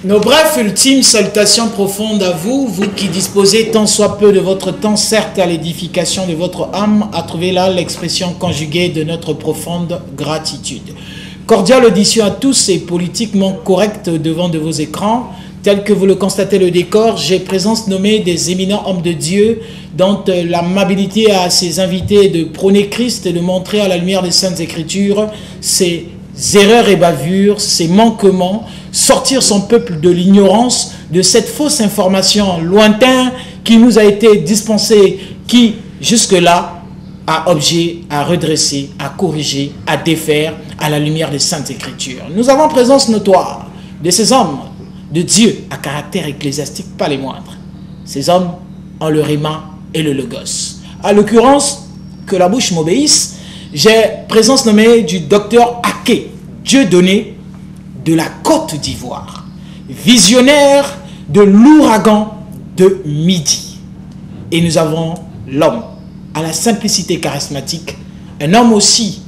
Nos brefs ultimes salutations profondes à vous, vous qui disposez tant soit peu de votre temps, certes à l'édification de votre âme, à trouver là l'expression conjuguée de notre profonde gratitude. Cordiale audition à tous et politiquement correct devant de vos écrans. Tel que vous le constatez le décor, j'ai présence nommée des éminents hommes de Dieu dont l'amabilité à ses invités de prôner Christ et de montrer à la lumière des Saintes Écritures ses erreurs et bavures, ses manquements, sortir son peuple de l'ignorance, de cette fausse information lointaine qui nous a été dispensée, qui jusque-là a objet à redresser, à corriger, à défaire à la lumière des Saintes Écritures. Nous avons présence notoire de ces hommes de Dieu à caractère ecclésiastique, pas les moindres. Ces hommes ont le Réma et le Logos. À l'occurrence, que la bouche m'obéisse, j'ai présence nommée du docteur Aké, Dieudonné de la Côte d'Ivoire, visionnaire de l'ouragan de Midi. Et nous avons l'homme à la simplicité charismatique, un homme aussi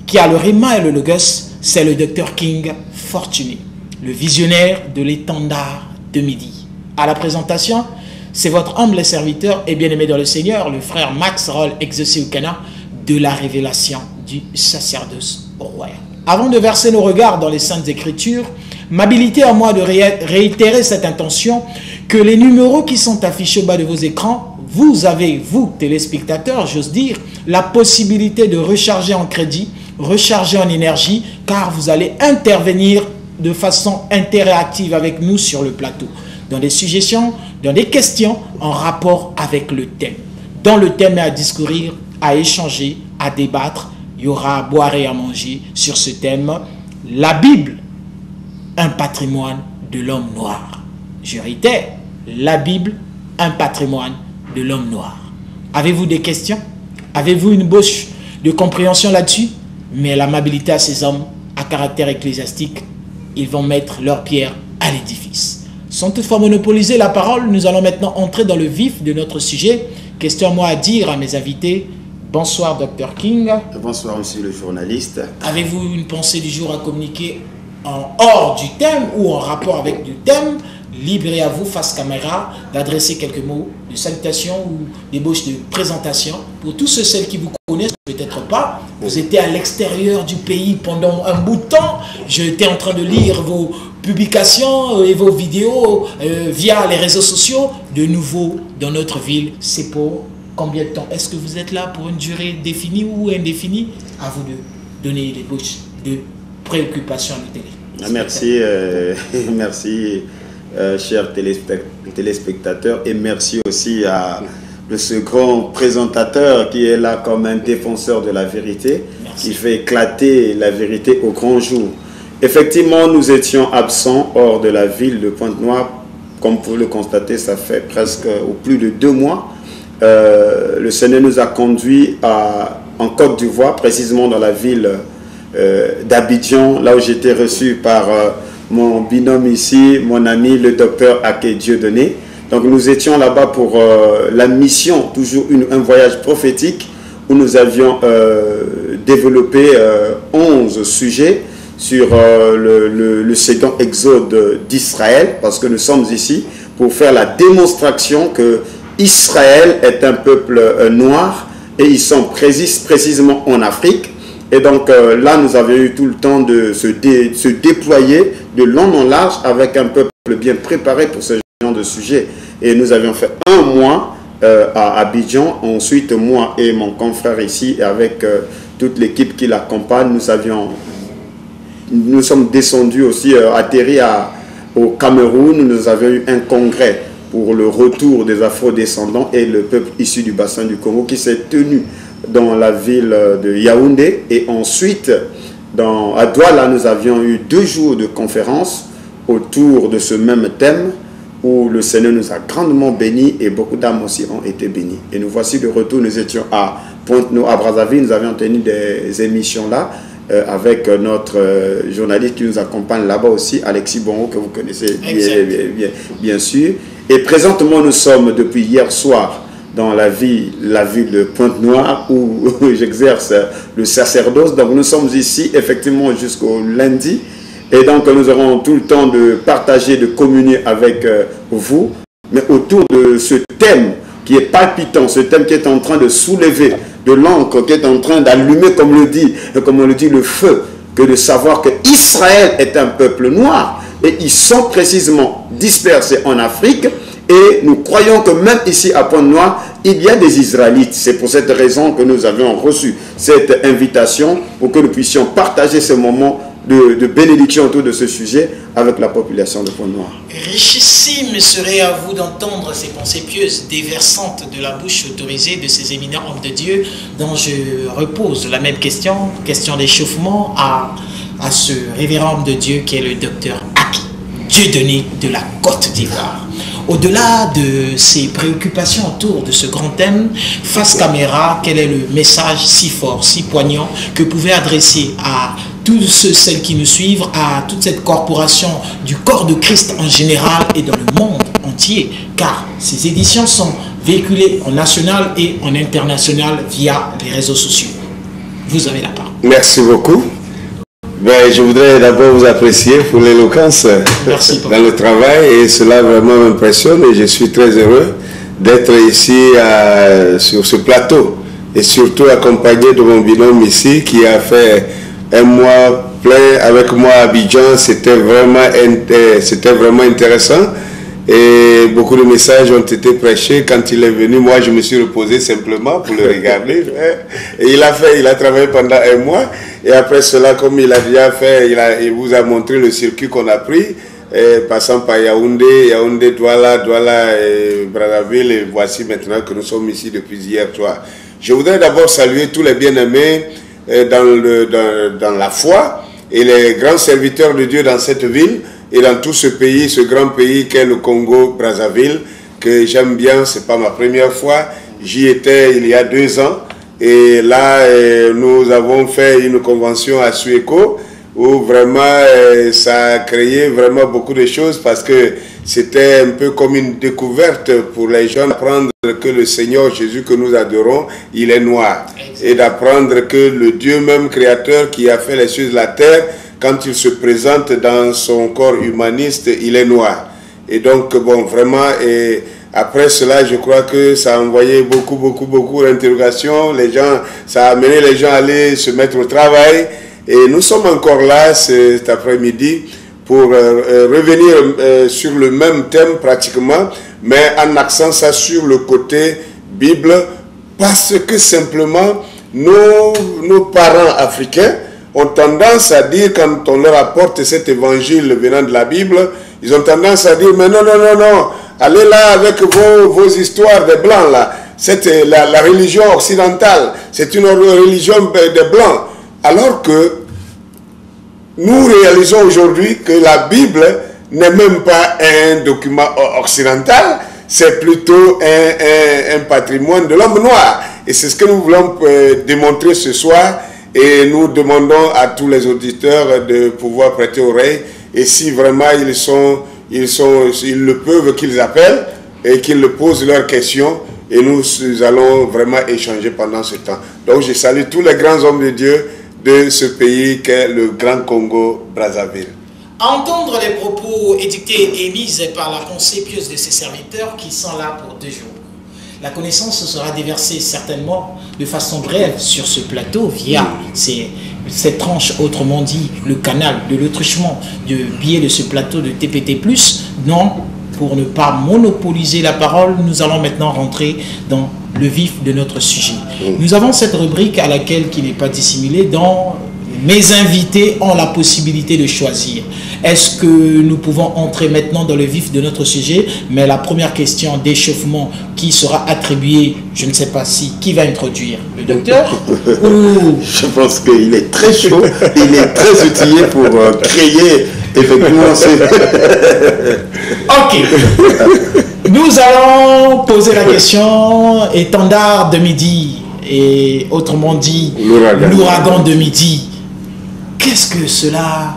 qui a le Réma et le Logos, c'est le docteur King Fortuné, le visionnaire de l'étendard de Midi. À la présentation, c'est votre humble serviteur et bien-aimé dans le Seigneur, le frère Max Roll, exaucé au Cana, de la révélation du sacerdoce royal. Avant de verser nos regards dans les Saintes Écritures, m'habiliter à moi de réitérer cette intention que les numéros qui sont affichés au bas de vos écrans, vous avez, vous, téléspectateurs, j'ose dire, la possibilité de recharger en crédit, recharger en énergie, car vous allez intervenir de façon interactive avec nous sur le plateau, dans des suggestions, dans des questions en rapport avec le thème. Dans le thème est à discourir, à échanger, à débattre. Il y aura à boire et à manger sur ce thème. La Bible, un patrimoine de l'homme noir. Je réitère, la Bible, un patrimoine de l'homme noir. Avez-vous des questions? Avez-vous une bouche de compréhension là-dessus? Mais l'amabilité à ces hommes à caractère ecclésiastique, ils vont mettre leur pierre à l'édifice. Sans toutefois monopoliser la parole, nous allons maintenant entrer dans le vif de notre sujet. Question à moi à dire à mes invités. Bonsoir, Dr King. Bonsoir, monsieur le journaliste. Avez-vous une pensée du jour à communiquer en hors du thème ou en rapport avec du thème? Libre et à vous, face caméra, d'adresser quelques mots de salutation ou d'ébauche de présentation. Pour tous ceux celles qui vous connaissent, peut-être pas, vous étiez à l'extérieur du pays pendant un bout de temps. J'étais en train de lire vos publications et vos vidéos via les réseaux sociaux. De nouveau, dans notre ville, c'est pour combien de temps? Est-ce que vous êtes là pour une durée définie ou indéfinie? À vous de donner l'ébauche de préoccupation à nos télé. Merci, merci. Chers téléspectateurs, et merci aussi à ce grand présentateur qui est là comme un défenseur de la vérité, merci, qui fait éclater la vérité au grand jour. Effectivement, nous étions absents hors de la ville de Pointe-Noire. Comme vous le constatez, ça fait presque ou plus de 2 mois. Le Seigneur nous a conduits en Côte d'Ivoire, précisément dans la ville d'Abidjan, là où j'étais reçu par mon binôme ici, mon ami, le docteur Aké Dieudonné. Donc nous étions là-bas pour la mission, toujours un voyage prophétique, où nous avions développé 11 sujets sur le second exode d'Israël, parce que nous sommes ici pour faire la démonstration que Israël est un peuple noir et ils sont précisément en Afrique. Et donc là, nous avions eu tout le temps de se déployer de long en large avec un peuple bien préparé pour ce genre de sujet. Et nous avions fait 1 mois à Abidjan. Ensuite, moi et mon confrère ici, avec toute l'équipe qui l'accompagne, nous sommes descendus aussi, atterris au Cameroun. Nous avions eu un congrès pour le retour des Afro-descendants et le peuple issu du bassin du Congo qui s'est tenu dans la ville de Yaoundé. Et ensuite, à Douala, nous avions eu 2 jours de conférence autour de ce même thème où le Seigneur nous a grandement bénis et beaucoup d'âmes aussi ont été bénies. Et nous voici de retour. Nous étions à Pointe-Noire, à Brazzaville. Nous avions tenu des émissions là avec notre journaliste qui nous accompagne là-bas aussi, Alexis Bongo, que vous connaissez bien sûr. Et présentement, nous sommes depuis hier soir dans la ville de Pointe-Noire où j'exerce le sacerdoce. Donc nous sommes ici effectivement jusqu'au lundi Et donc nous aurons tout le temps de partager, de communier avec vous, mais autour de ce thème qui est palpitant, ce thème qui est en train de soulever de l'encre, qui est en train d'allumer, comme on le dit, le feu, que de savoir que Israël est un peuple noir et ils sont précisément dispersés en Afrique. Et nous croyons que même ici à Pointe-Noire, il y a des Israélites. C'est pour cette raison que nous avions reçu cette invitation pour que nous puissions partager ce moment de bénédiction autour de ce sujet avec la population de Pointe-Noire. Richissime serait à vous d'entendre ces pensées pieuses déversantes de la bouche autorisée de ces éminents hommes de Dieu, dont je repose la même question d'échauffement à ce révérend homme de Dieu qui est le docteur Aki, Dieudonné de la Côte d'Ivoire. Au-delà de ces préoccupations autour de ce grand thème, face caméra, quel est le message si fort, si poignant que vous pouvez adresser à tous celles qui nous suivent, à toute cette corporation du corps de Christ en général et dans le monde entier, car ces éditions sont véhiculées en national et en international via les réseaux sociaux. Vous avez la parole. Merci beaucoup. Ben, je voudrais d'abord vous apprécier pour l'éloquence dans le travail et cela vraiment m'impressionne et je suis très heureux d'être ici sur ce plateau et surtout accompagné de mon binôme ici qui a fait un mois plein avec moi à Abidjan. C'était vraiment intéressant et beaucoup de messages ont été prêchés. Quand il est venu, moi je me suis reposé simplement pour le regarder et il a travaillé pendant un mois. Et après cela, comme il a déjà fait, il vous a montré le circuit qu'on a pris, passant par Yaoundé, Douala et Brazzaville. Et voici maintenant que nous sommes ici depuis hier soir. Je voudrais d'abord saluer tous les bien-aimés dans la foi et les grands serviteurs de Dieu dans cette ville et dans tout ce pays, ce grand pays qu'est le Congo-Brazzaville, que j'aime bien, c'est pas ma première fois. J'y étais il y a 2 ans. Et là, nous avons fait une convention à Suéco où vraiment ça a créé vraiment beaucoup de choses parce que c'était un peu comme une découverte pour les gens d'apprendre que le Seigneur Jésus que nous adorons, il est noir. Et d'apprendre que le Dieu même créateur qui a fait les cieux de la terre, quand il se présente dans son corps humaniste, il est noir. Et donc, bon, vraiment... Après cela, je crois que ça a envoyé beaucoup d'interrogations. Ça a amené les gens à aller se mettre au travail. Et nous sommes encore là cet après-midi pour revenir sur le même thème pratiquement, mais en accent ça sur le côté Bible, parce que simplement nos parents africains ont tendance à dire, quand on leur apporte cet évangile venant de la Bible, ils ont tendance à dire, mais non, allez là avec vos histoires des Blancs, là. C'est la religion occidentale, c'est une religion des Blancs. Alors que nous réalisons aujourd'hui que la Bible n'est même pas un document occidental, c'est plutôt un patrimoine de l'homme noir. Et c'est ce que nous voulons démontrer ce soir. Et nous demandons à tous les auditeurs de pouvoir prêter oreille. Et si vraiment ils le peuvent, qu'ils appellent et qu'ils posent leurs questions. Et nous allons vraiment échanger pendant ce temps. Donc je salue tous les grands hommes de Dieu de ce pays qu'est le Grand Congo-Brazzaville. À entendre les propos édictés et émis par la pensée pieuse de ses serviteurs qui sont là pour 2 jours. La connaissance sera déversée certainement de façon brève sur ce plateau via cette tranche, autrement dit le canal de l'autruchement du biais de ce plateau de TPT+. Non, pour ne pas monopoliser la parole, nous allons maintenant rentrer dans le vif de notre sujet. Nous avons cette rubrique à laquelle, qui n'est pas dissimulée, dont mes invités ont la possibilité de choisir. Est-ce que nous pouvons entrer maintenant dans le vif de notre sujet? Mais la première question d'échauffement qui sera attribuée, je ne sais pas qui va introduire. Le docteur ou... Je pense qu'il est très chaud, il est très outillé pour créer effectivement ce... Ok. Nous allons poser la question étendard de midi, et autrement dit l'ouragan de midi. Qu'est-ce que cela...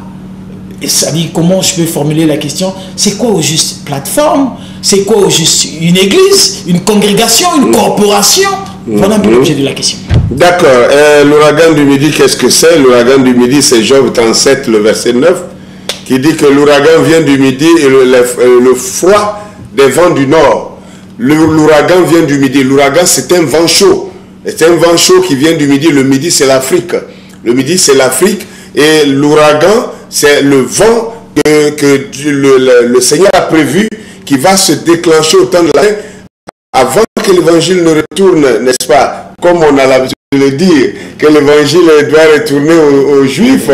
Ça dit, comment je peux formuler la question? C'est quoi au juste plateforme? C'est quoi au juste une église? Une congrégation? Une corporation? Voilà un peu l'objet de la question. D'accord. L'ouragan du midi, qu'est-ce que c'est? L'ouragan du midi, c'est Job 37, le verset 9. qui dit que l'ouragan vient du midi et le froid des vents du nord. L'ouragan vient du midi. L'ouragan, c'est un vent chaud. C'est un vent chaud qui vient du midi. Le midi, c'est l'Afrique. Le midi, c'est l'Afrique. Et l'ouragan, c'est le vent que le Seigneur a prévu qui va se déclencher au temps de l'année avant que l'évangile ne retourne, n'est-ce pas? Comme on a l'habitude de le dire, que l'évangile doit retourner aux Juifs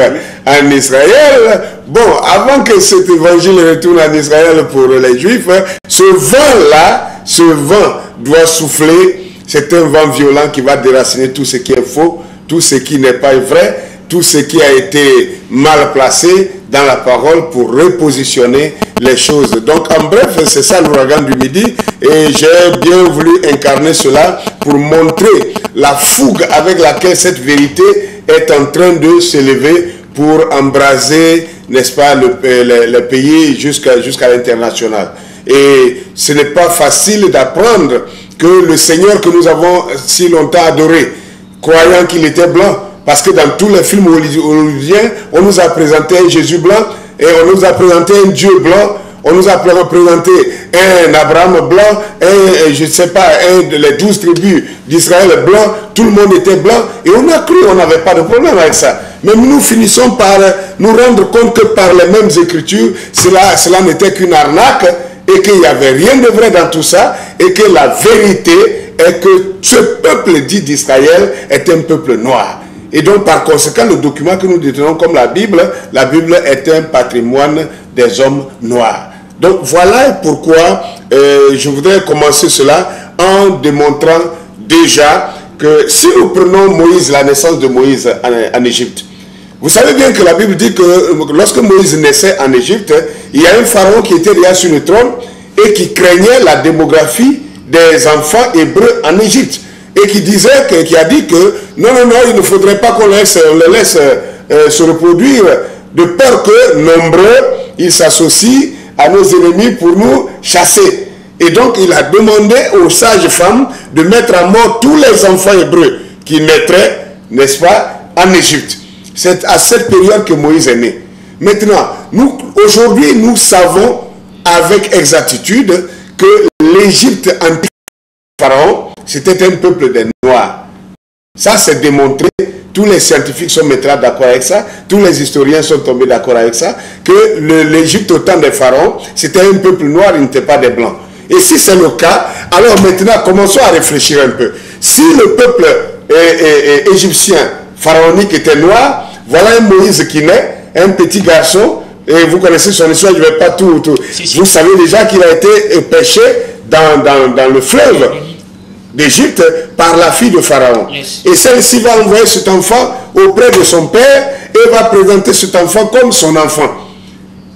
en Israël. Bon, avant que cet évangile retourne en Israël pour les Juifs, ce vent-là, ce vent doit souffler. C'est un vent violent qui va déraciner tout ce qui est faux, tout ce qui n'est pas vrai, tout ce qui a été mal placé dans la parole pour repositionner les choses. Donc en bref, c'est ça l'ouragan du midi, et j'ai bien voulu incarner cela pour montrer la fougue avec laquelle cette vérité est en train de s'élever pour embraser, n'est-ce pas, le pays jusqu'à l'international. Et ce n'est pas facile d'apprendre que le Seigneur que nous avons si longtemps adoré, croyant qu'il était blanc, parce que dans tous les films hollywoodiens, on nous a présenté un Jésus blanc, et on nous a présenté un Dieu blanc, on nous a présenté un Abraham blanc, je ne sais pas, les 12 tribus d'Israël blanc, tout le monde était blanc, et on a cru, on n'avait pas de problème avec ça. Mais nous finissons par nous rendre compte que par les mêmes écritures, cela n'était qu'une arnaque, et qu'il n'y avait rien de vrai dans tout ça, et que la vérité est que ce peuple dit d'Israël est un peuple noir. Et donc, par conséquent, le document que nous détenons comme la Bible est un patrimoine des hommes noirs. Donc, voilà pourquoi je voudrais commencer cela en démontrant déjà que si nous prenons Moïse, la naissance de Moïse en Égypte, vous savez bien que la Bible dit que lorsque Moïse naissait en Égypte, il y a un pharaon qui était déjà sur le trône et qui craignait la démographie des enfants hébreux en Égypte. Et qui disait, qui a dit que non, il ne faudrait pas qu'on les laisse se reproduire, de peur que nombreux, ils s'associent à nos ennemis pour nous chasser. Et donc il a demandé aux sages femmes de mettre à mort tous les enfants hébreux qui naîtraient, n'est-ce pas, en Égypte. C'est à cette période que Moïse est né. Maintenant, aujourd'hui, nous savons avec exactitude que l'Égypte antique Pharaon, c'était un peuple des Noirs. Ça, c'est démontré. Tous les scientifiques sont maintenant d'accord avec ça. Tous les historiens sont tombés d'accord avec ça. Que l'Égypte, au temps des pharaons, c'était un peuple noir, il n'était pas des blancs. Et si c'est le cas, alors maintenant, commençons à réfléchir un peu. Si le peuple égyptien pharaonique était noir, voilà un Moïse qui naît, un petit garçon, et vous connaissez son histoire, je ne vais pas tout. Si. Vous savez déjà qu'il a été pêché dans le fleuve d'Égypte par la fille de Pharaon. Yes. Et celle-ci va envoyer cet enfant auprès de son père et va présenter cet enfant comme son enfant.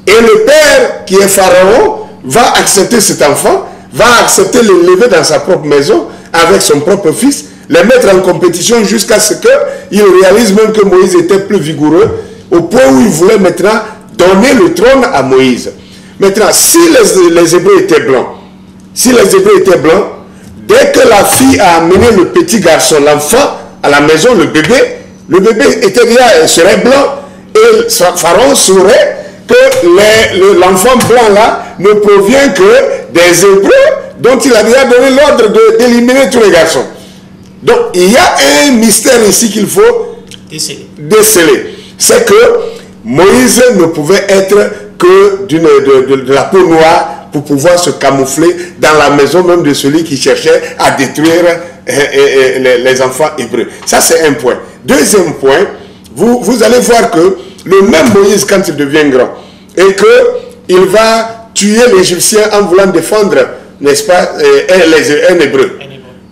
Et le père, qui est Pharaon, va accepter cet enfant, va accepter de l'élever dans sa propre maison avec son propre fils, les mettre en compétition jusqu'à ce qu'il réalise même que Moïse était plus vigoureux, au point où il voulait maintenant donner le trône à Moïse. Maintenant, si les Hébreux étaient blancs, dès que la fille a amené le petit garçon, l'enfant, à la maison, le bébé était déjà, serait blanc, et Pharaon saurait que l'enfant blanc là ne provient que des Hébreux dont il a déjà donné l'ordre d'éliminer tous les garçons. Donc il y a un mystère ici qu'il faut déceler. C'est que Moïse ne pouvait être que de la peau noire pour pouvoir se camoufler dans la maison même de celui qui cherchait à détruire les enfants hébreux. Ça, c'est un point. Deuxième point, vous allez voir que le même Moïse, quand il devient grand, et qu'il va tuer l'Égyptien en voulant défendre, n'est-ce pas, un hébreu.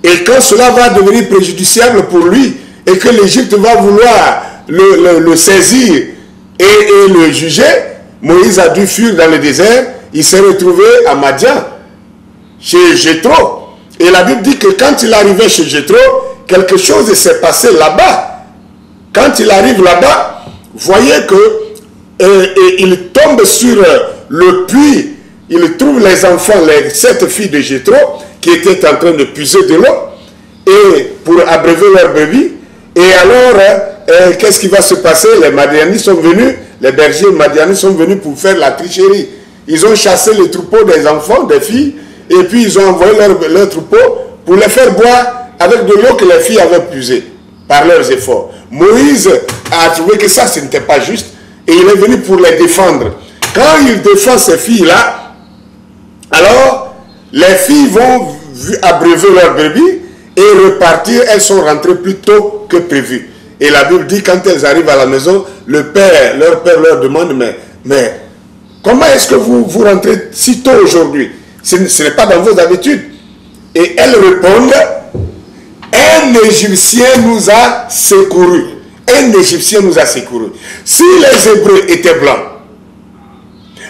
Et quand cela va devenir préjudiciable pour lui, et que l'Égypte va vouloir le saisir et le juger, Moïse a dû fuir dans le désert. Il s'est retrouvé à Madian, chez Jéthro. Et la Bible dit que quand il arrivait chez Jéthro, quelque chose s'est passé là-bas. Quand il arrive là-bas, voyez qu'il tombe sur le puits. Il trouve les enfants, les 7 filles de Jéthro, qui étaient en train de puiser de l'eau et pour abreuver leur brebis. Et alors, qu'est-ce qui va se passer? Les Madianites sont venus les bergers madianites sont venus pour faire la tricherie. Ils ont chassé les troupeaux des enfants, des filles, et puis ils ont envoyé leurs troupeaux pour les faire boire avec de l'eau que les filles avaient puisée par leurs efforts. Moïse a trouvé que ça, ce n'était pas juste, et il est venu pour les défendre. Quand il défend ces filles-là, alors les filles vont abreuver leurs brebis et repartir. Elles sont rentrées plus tôt que prévu. Et la Bible dit, quand elles arrivent à la maison, leur père leur demande, mais comment est-ce que vous rentrez si tôt aujourd'hui? Ce n'est pas dans vos habitudes. Et elles répondent, un Égyptien nous a secourus. Un Égyptien nous a secourus. Si les Hébreux étaient blancs,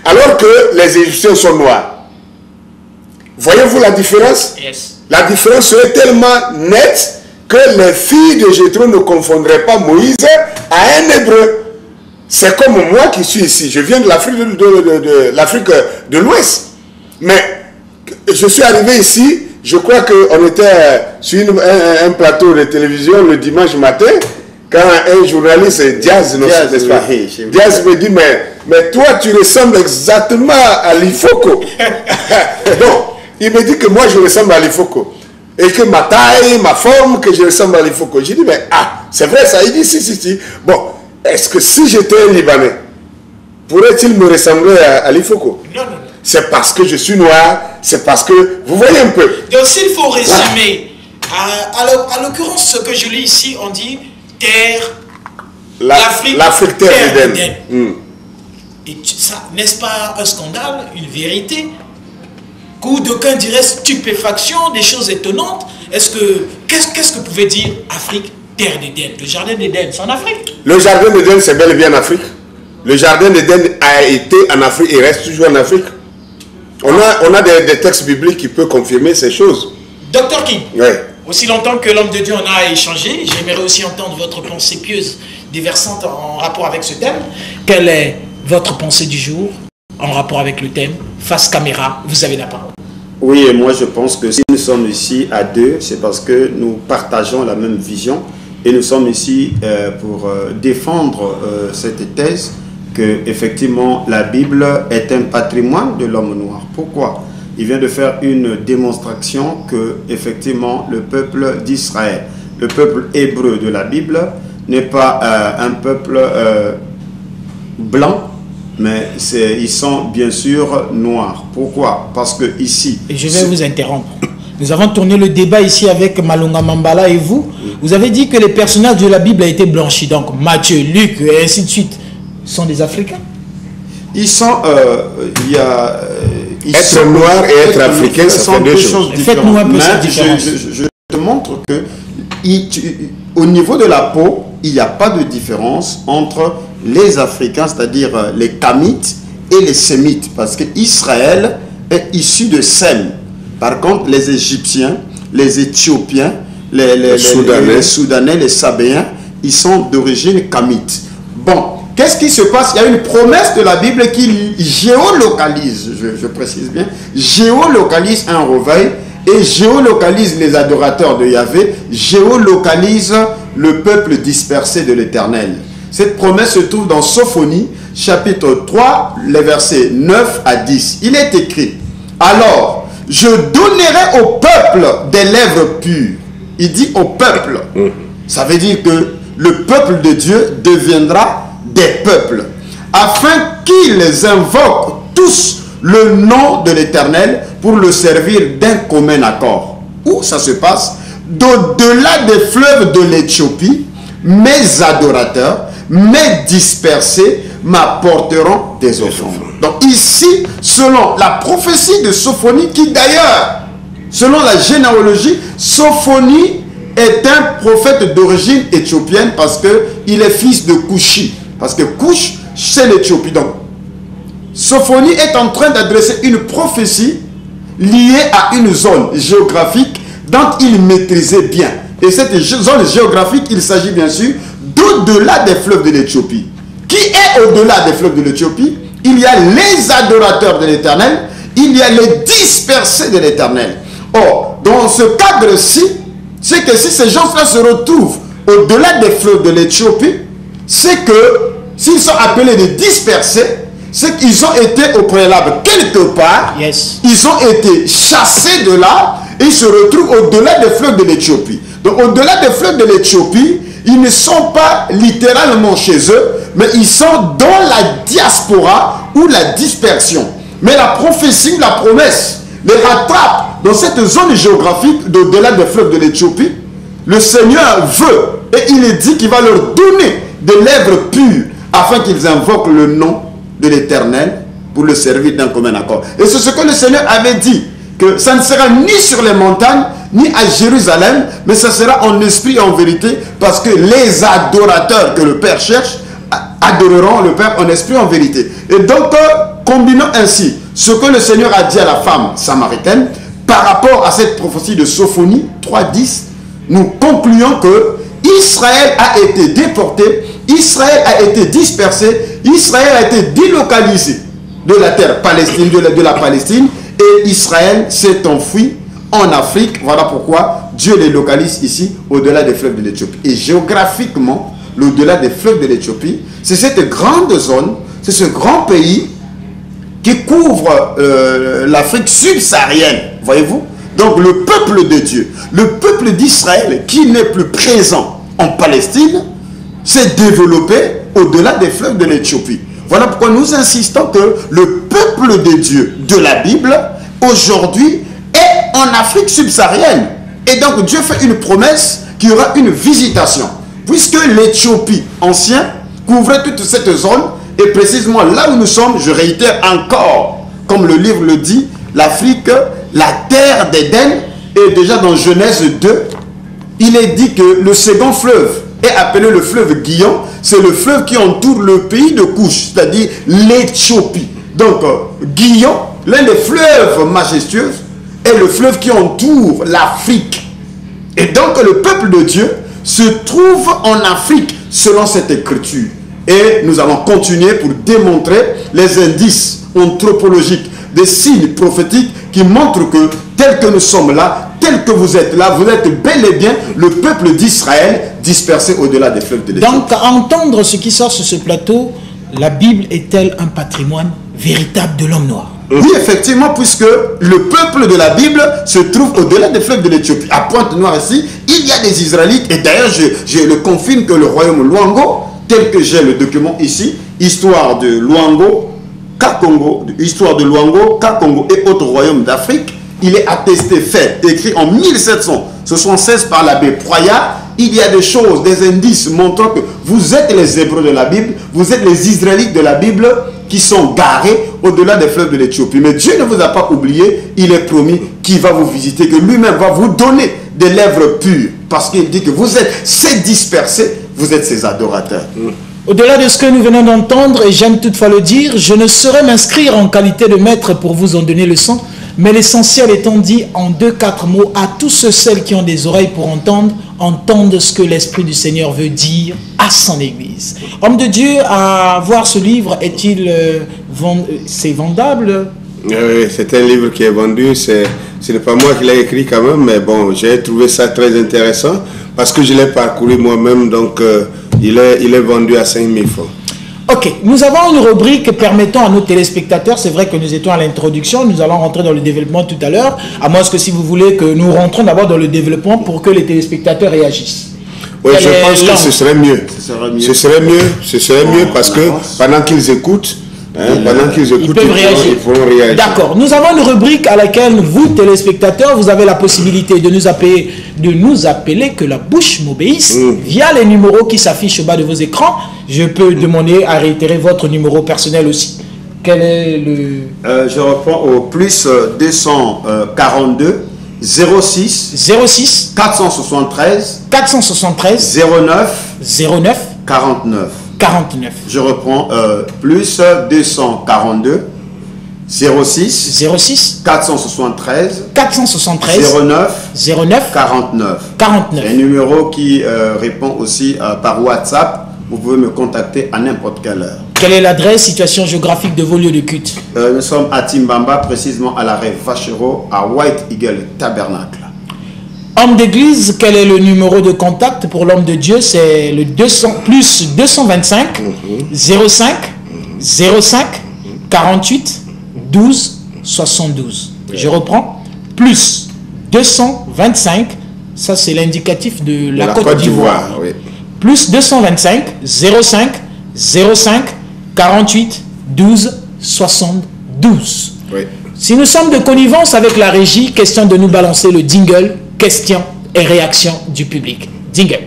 alors que les Égyptiens sont noirs, voyez-vous la différence? Yes. La différence serait tellement nette que les filles de Jéthro ne confondraient pas Moïse à un Hébreu. C'est comme moi qui suis ici. Je viens de l'Afrique de l'Ouest. Mais je suis arrivé ici, je crois qu'on était sur un plateau de télévision le dimanche matin, quand un journaliste, Diaz me dit, mais toi tu ressembles exactement à Lifoko. Bon, il me dit que moi je ressemble à Lifoko. Et que ma taille, ma forme, que je ressemble à Lifoko. J'ai dit, mais c'est vrai ça? Il dit, si. Bon, est-ce que si j'étais un Libanais, pourrait-il me ressembler à Lifoko? Non. C'est parce que je suis noir, c'est parce que... Vous voyez un peu. Donc s'il faut résumer, à l'occurrence, ce que je lis ici, on dit terre... L'Afrique terre d'Éden. Et ça, n'est-ce pas un scandale, une vérité? Où d'aucuns diraient stupéfaction, des choses étonnantes. Qu'est-ce que pouvait dire Afrique, terre d'Éden? Le jardin d'Éden, c'est en Afrique? Le jardin d'Éden, c'est bel et bien en Afrique. Le jardin d'Éden a été en Afrique et reste toujours en Afrique. On a des textes bibliques qui peuvent confirmer ces choses. Dr King, oui. Aussi longtemps que l'homme de Dieu en a échangé, j'aimerais aussi entendre votre pensée pieuse déversante en rapport avec ce thème. Quelle est votre pensée du jour en rapport avec le thème? Face caméra, vous avez la parole. Oui, et moi je pense que si nous sommes ici à deux, c'est parce que nous partageons la même vision et nous sommes ici pour défendre cette thèse que effectivement la Bible est un patrimoine de l'homme noir. Pourquoi? Il vient de faire une démonstration que effectivement le peuple d'Israël, le peuple hébreu de la Bible n'est pas un peuple blanc, mais ils sont bien sûr noirs. Pourquoi? Parce que ici... Et je vais vous interrompre. Nous avons tourné le débat ici avec Malonga Mambala et vous. Vous avez dit que les personnages de la Bible ont été blanchis. Donc Matthieu, Luc et ainsi de suite sont des Africains. Ils sont... être noir et être africain, ça fait deux choses différentes. Faites-nous un peu cette différence. Je te montre que au niveau de la peau, il n'y a pas de différence entre les Africains, c'est-à-dire les Kamites et les Sémites, parce que Israël est issu de Sem. Par contre, les Égyptiens, les Éthiopiens, les Soudanais, les Sabéens, ils sont d'origine Kamite. Bon, qu'est-ce qui se passe? Il y a une promesse de la Bible qui géolocalise, je précise bien, géolocalise un reveil et géolocalise les adorateurs de Yahvé, géolocalise le peuple dispersé de l'Éternel. Cette promesse se trouve dans Sophonie, chapitre 3, les versets 9 à 10. Il est écrit, « Alors, je donnerai au peuple des lèvres pures. » Il dit au peuple. Ça veut dire que le peuple de Dieu deviendra des peuples, afin qu'ils invoquent tous le nom de l'Éternel pour le servir d'un commun accord. Où ça se passe? D'au-delà des fleuves de l'Éthiopie, mes adorateurs, mes dispersés m'apporteront des offrandes. Donc ici, selon la prophétie de Sophonie, qui d'ailleurs, selon la généalogie, Sophonie est un prophète d'origine éthiopienne parce qu'il est fils de Cushi. Parce que Cush, c'est l'Éthiopie. Donc, Sophonie est en train d'adresser une prophétie liée à une zone géographique dont il maîtrisait bien. Et cette zone géographique, il s'agit bien sûr d'au-delà des fleuves de l'Éthiopie. Qui est au-delà des fleuves de l'Éthiopie? Il y a les adorateurs de l'Éternel, il y a les dispersés de l'Éternel. Or, dans ce cadre-ci, c'est que si ces gens-là se retrouvent au-delà des fleuves de l'Éthiopie, c'est que s'ils sont appelés de dispersés, c'est qu'ils ont été au préalable quelque part, ils ont été chassés de là, et ils se retrouvent au-delà des fleuves de l'Éthiopie. Donc au-delà des fleuves de l'Éthiopie, ils ne sont pas littéralement chez eux, mais ils sont dans la diaspora ou la dispersion. Mais la prophétie, la promesse, les rattrape dans cette zone géographique d'au-delà des fleuves de l'Éthiopie. Le Seigneur veut, et il est dit qu'il va leur donner des lèvres pures, afin qu'ils invoquent le nom de l'Éternel pour le servir d'un commun accord. Et c'est ce que le Seigneur avait dit, que ça ne sera ni sur les montagnes, ni à Jérusalem, mais ça sera en esprit et en vérité, parce que les adorateurs que le Père cherche adoreront le Père en esprit et en vérité. Et donc, combinons ainsi ce que le Seigneur a dit à la femme samaritaine par rapport à cette prophétie de Sophonie 3.10, nous concluons que Israël a été déporté, Israël a été dispersé, Israël a été délocalisé de la terre palestine, de la Palestine, et Israël s'est enfui en Afrique. Voilà pourquoi Dieu les localise ici, au-delà des fleuves de l'Éthiopie. Et géographiquement, au-delà des fleuves de l'Éthiopie, c'est cette grande zone, c'est ce grand pays qui couvre l'Afrique subsaharienne, voyez-vous. Donc le peuple de Dieu, le peuple d'Israël, qui n'est plus présent en Palestine, s'est développé au-delà des fleuves de l'Éthiopie. Voilà pourquoi nous insistons que le peuple de Dieu de la Bible, aujourd'hui, est en Afrique subsaharienne. Et donc Dieu fait une promesse qu'il y aura une visitation. Puisque l'Éthiopie ancienne couvrait toute cette zone, et précisément là où nous sommes, je réitère encore, comme le livre le dit, l'Afrique, la terre d'Éden, et déjà dans Genèse 2, il est dit que le second fleuve est appelé le fleuve Guillon, c'est le fleuve qui entoure le pays de Couche, c'est-à-dire l'Éthiopie. Donc, Guillon, l'un des fleuves majestueux, est le fleuve qui entoure l'Afrique. Et donc, le peuple de Dieu se trouve en Afrique, selon cette écriture. Et nous allons continuer pour démontrer les indices anthropologiques, des signes prophétiques qui montrent que, tel que nous sommes là, tel que vous êtes là, vous êtes bel et bien le peuple d'Israël dispersé au-delà des fleuves de l'Éthiopie. Donc, à entendre ce qui sort sur ce plateau, la Bible est-elle un patrimoine véritable de l'homme noir? Oui, effectivement, puisque le peuple de la Bible se trouve au-delà des fleuves de l'Éthiopie. À Pointe-Noire ici, il y a des Israélites, et d'ailleurs, je le confirme que le royaume Luango, tel que j'ai le document ici, histoire de Luango, Kakongo, histoire de Luango, Kakongo et autres royaumes d'Afrique, il est attesté, fait, écrit en 1776 par l'abbé Proyat. Il y a des choses, des indices montrant que vous êtes les Hébreux de la Bible, vous êtes les Israélites de la Bible qui sont garés au-delà des fleuves de l'Éthiopie. Mais Dieu ne vous a pas oublié, il est promis qu'il va vous visiter, que lui-même va vous donner des lèvres pures, parce qu'il dit que vous êtes ces dispersés, vous êtes ses adorateurs. Au-delà de ce que nous venons d'entendre, et j'aime toutefois le dire, je ne saurais m'inscrire en qualité de maître pour vous en donner le son, mais l'essentiel étant dit en 2-4 mots à tous ceux qui ont des oreilles pour entendre ce que l'Esprit du Seigneur veut dire à son Église. Homme de Dieu, à voir ce livre, est-il c'est vendable? Oui, c'est un livre qui est vendu, ce n'est pas moi qui l'ai écrit quand même, mais bon, j'ai trouvé ça très intéressant parce que je l'ai parcouru moi-même, donc il est vendu à 5 000 francs. Ok, nous avons une rubrique permettant à nos téléspectateurs, c'est vrai que nous étions à l'introduction, nous allons rentrer dans le développement tout à l'heure, à moins que si vous voulez que nous rentrons d'abord dans le développement pour que les téléspectateurs réagissent. Oui, je pense que ce serait mieux. Ce serait mieux parce que pendant qu'ils écoutent, ils peuvent réagir. D'accord. Nous avons une rubrique à laquelle vous, téléspectateurs, vous avez la possibilité de nous appeler que la bouche m'obéisse via les numéros qui s'affichent au bas de vos écrans. Je peux demander à réitérer votre numéro personnel aussi. Quel est le... je reprends au plus 242 06 473 09 49. Je reprends plus 242 06 473 09 49. Un numéro qui répond aussi par WhatsApp. Vous pouvez me contacter à n'importe quelle heure. Quelle est l'adresse, situation géographique de vos lieux de culte? Nous sommes à Timbamba, précisément à l'arrêt Vachereau, à White Eagle Tabernacle. Homme d'église, quel est le numéro de contact pour l'homme de Dieu? C'est le 200, plus 225 05 05 48 12 72. Je reprends. Plus 225, ça c'est l'indicatif de la Côte d'Ivoire. Oui. Plus 225 05 05 48 12 72. Oui. Si nous sommes de connivence avec la régie, question de nous balancer le jingle, questions et réactions du public. Jingle.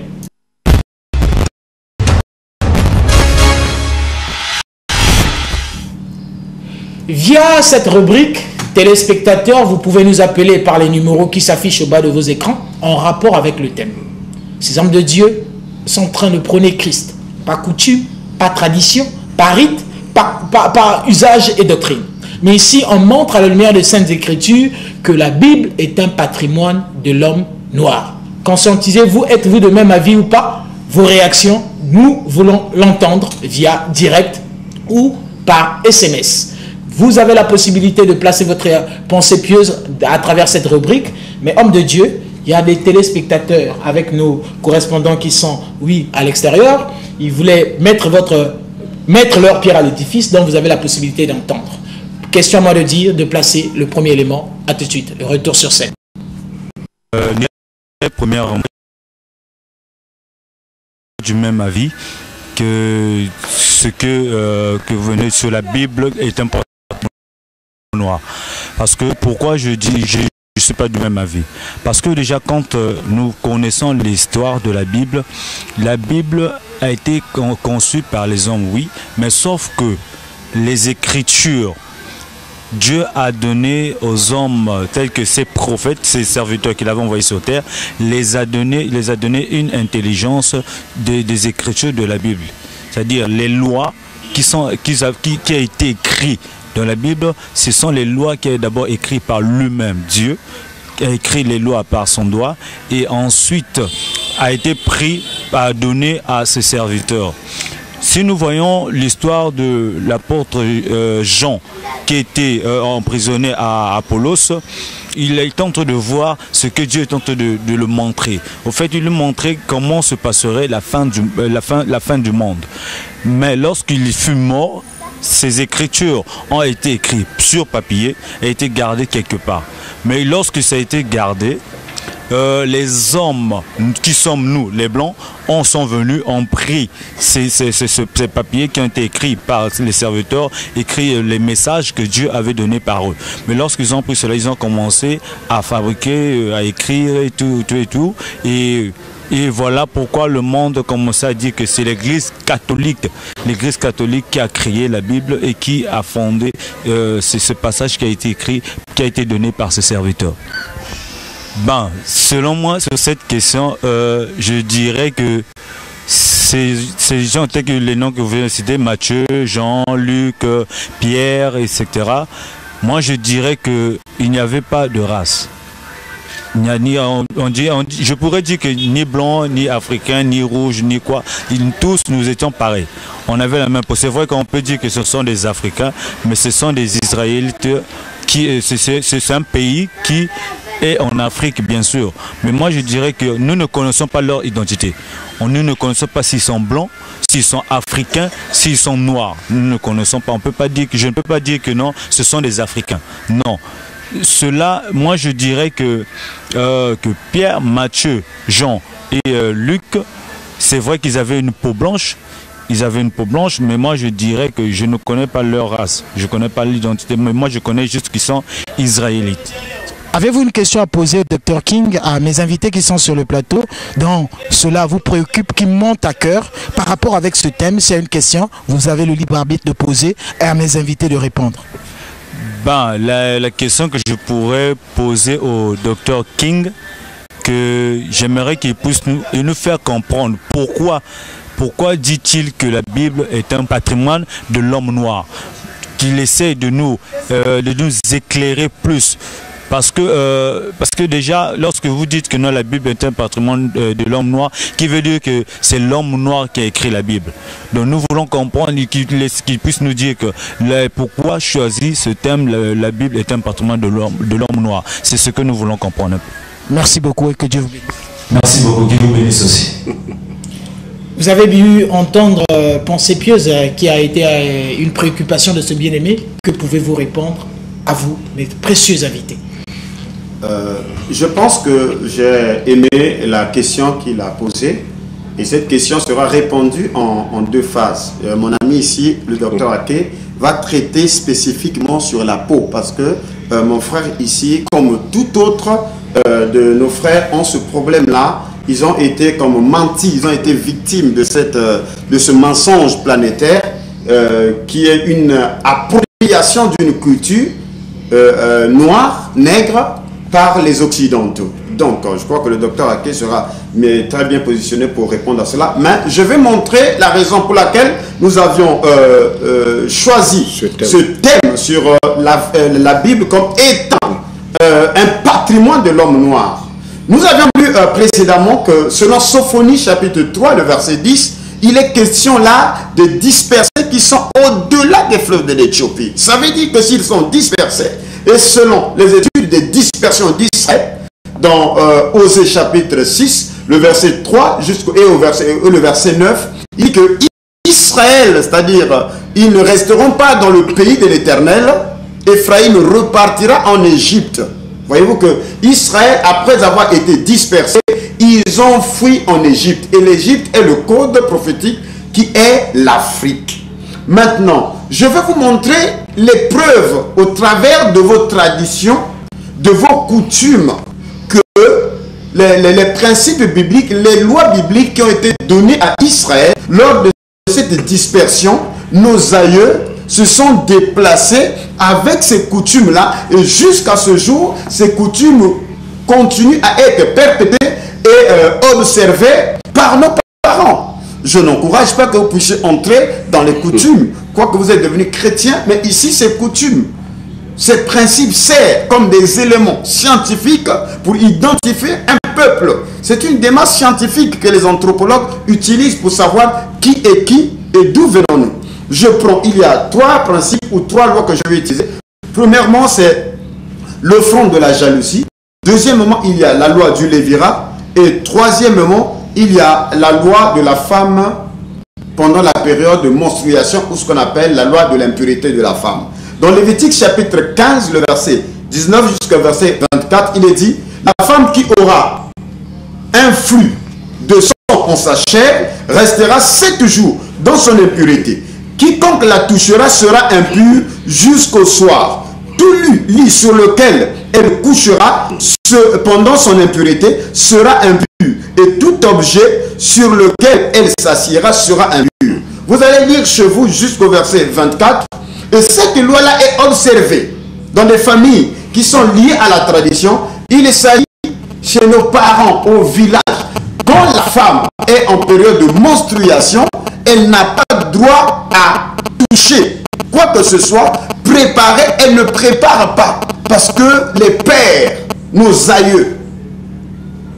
Via cette rubrique, téléspectateurs, vous pouvez nous appeler par les numéros qui s'affichent au bas de vos écrans en rapport avec le thème. Ces hommes de Dieu sont en train de prôner Christ. Pas coutume, pas tradition, pas rite, pas usage et doctrine. Mais ici, on montre à la lumière des Saintes Écritures que la Bible est un patrimoine de l'homme noir. Conscientisez-vous, êtes-vous de même avis ou pas? Vos réactions, nous voulons l'entendre via direct ou par SMS. Vous avez la possibilité de placer votre pensée pieuse à travers cette rubrique. Mais homme de Dieu, il y a des téléspectateurs avec nos correspondants qui sont, oui, à l'extérieur. Ils voulaient mettre leur pierre à l'édifice, donc vous avez la possibilité d'entendre. Question à moi de dire, de placer le premier élément. À tout de suite, le retour sur scène. Première du même avis que ce que vous venez sur la Bible est important noir. Parce que pourquoi je dis je ne suis pas du même avis? Parce que déjà quand nous connaissons l'histoire de la Bible a été conçue par les hommes, oui, mais sauf que les Écritures, Dieu a donné aux hommes tels que ses prophètes, ses serviteurs qu'il avait envoyés sur terre, les a donné une intelligence des Écritures de la Bible. C'est-à-dire les lois qui a été écrites dans la Bible, ce sont les lois qui est d'abord écrites par lui-même, Dieu, qui a écrit les lois par son doigt et ensuite a été pris à donner à ses serviteurs. Si nous voyons l'histoire de l'apôtre Jean qui était emprisonné à Apollos, il est en train de voir ce que Dieu est en train de le montrer. Au fait, il lui montrait comment se passerait la fin du monde. Mais lorsqu'il fut mort, ces écritures ont été écrites sur papier et été gardées quelque part. Mais lorsque ça a été gardé, les hommes qui sommes nous, les blancs, sont venus, ont pris ces papiers qui ont été écrits par les serviteurs, écrit les messages que Dieu avait donnés par eux. Mais lorsqu'ils ont pris cela, ils ont commencé à fabriquer, à écrire et tout. Et voilà pourquoi le monde commence à dire que c'est l'Église catholique qui a créé la Bible et qui a fondé ce passage qui a été écrit, qui a été donné par ses serviteurs. Ben, selon moi, sur cette question, je dirais que ces gens tels que les noms que vous venez de citer, Matthieu, Jean, Luc, Pierre, etc., moi je dirais qu'il n'y avait pas de race. Il n'y a ni, je pourrais dire que ni blanc, ni africain, ni rouge, ni quoi, tous nous étions pareils. On avait la même peau. C'est vrai qu'on peut dire que ce sont des Africains, mais ce sont des Israélites. C'est un pays qui est en Afrique, bien sûr. Mais moi, je dirais que nous ne connaissons pas leur identité. Nous ne connaissons pas s'ils sont blancs, s'ils sont africains, s'ils sont noirs. Nous ne connaissons pas. Je ne peux pas dire que non, ce sont des Africains. Non. Cela, moi, je dirais que Pierre, Matthieu, Jean et Luc, c'est vrai qu'ils avaient une peau blanche. Mais moi je dirais que je ne connais pas leur race, je ne connais pas l'identité, mais moi je connais juste qu'ils sont israélites. Avez-vous une question à poser au Dr King, à mes invités qui sont sur le plateau, dont cela vous préoccupe, qui monte à cœur par rapport avec ce thème? S'il y a une question, vous avez le libre arbitre de poser et à mes invités de répondre. Ben, la question que je pourrais poser au Dr King, que j'aimerais qu'il puisse nous faire comprendre pourquoi dit-il que la Bible est un patrimoine de l'homme noir? Qu'il essaie de nous éclairer plus. Parce que déjà, lorsque vous dites que non, la Bible est un patrimoine de l'homme noir, qui veut dire que c'est l'homme noir qui a écrit la Bible. Donc nous voulons comprendre qu'il puisse nous dire que pourquoi choisir ce thème, la Bible est un patrimoine de l'homme noir. C'est ce que nous voulons comprendre un peu. Merci beaucoup et que Dieu vous bénisse. Merci beaucoup, Dieu vous bénisse aussi. Vous avez pu entendre Pensée pieuse qui a été une préoccupation de ce bien-aimé. Que pouvez-vous répondre à vous, mes précieux invités? Je pense que j'ai aimé la question qu'il a posée et cette question sera répondue en deux phases. Mon ami ici, le docteur Ake, va traiter spécifiquement sur la peau parce que mon frère ici, comme tout autre de nos frères, ont ce problème-là. Ils ont été comme mentis, ils ont été victimes de ce mensonge planétaire qui est une appropriation d'une culture noire, nègre, par les Occidentaux. Donc, je crois que le docteur Ake sera très bien positionné pour répondre à cela. Mais je vais montrer la raison pour laquelle nous avions choisi ce thème sur la Bible comme étant un patrimoine de l'homme noir. Nous avions lu précédemment que selon Sophonie chapitre 3, le verset 10, il est question là de dispersés qui sont au-delà des fleuves de l'Éthiopie. Ça veut dire que s'ils sont dispersés, et selon les études de dispersion d'Israël, dans Osée chapitre 6, le verset 3 et le verset 9, il dit que Israël, c'est-à-dire ils ne resteront pas dans le pays de l'Éternel, Éphraïm repartira en Égypte. Voyez-vous que Israël, après avoir été dispersé, ils ont fui en Égypte. Et l'Égypte est le code prophétique qui est l'Afrique. Maintenant, je vais vous montrer les preuves au travers de vos traditions, de vos coutumes, que les principes bibliques, les lois bibliques qui ont été données à Israël lors de cette dispersion, nos aïeux se sont déplacés avec ces coutumes-là et jusqu'à ce jour, ces coutumes continuent à être perpétrées et observées par nos parents. Je n'encourage pas que vous puissiez entrer dans les coutumes, quoique vous êtes devenu chrétien, mais ici, ces coutumes, ces principes servent comme des éléments scientifiques pour identifier un peuple. C'est une démarche scientifique que les anthropologues utilisent pour savoir qui est qui et d'où venons-nous. Je prends, il y a trois principes ou trois lois que je vais utiliser. Premièrement, c'est le front de la jalousie. Deuxièmement, il y a la loi du lévirat. Et troisièmement, il y a la loi de la femme pendant la période de menstruation, ou ce qu'on appelle la loi de l'impureté de la femme. Dans Lévitique chapitre 15, le verset 19 jusqu'au verset 24, il est dit, la femme qui aura un flux de sang en sa chair restera 7 jours dans son impureté. Quiconque la touchera sera impur jusqu'au soir. Tout lit sur lequel elle couchera pendant son impureté sera impur. Et tout objet sur lequel elle s'assiera sera impur. Vous allez lire chez vous jusqu'au verset 24. Et cette loi-là est observée dans des familles qui sont liées à la tradition. Il s'agit chez nos parents au village. Quand la femme est en période de menstruation, elle n'a pas droit à toucher quoi que ce soit. Préparer, elle ne prépare pas. Parce que les pères, nos aïeux,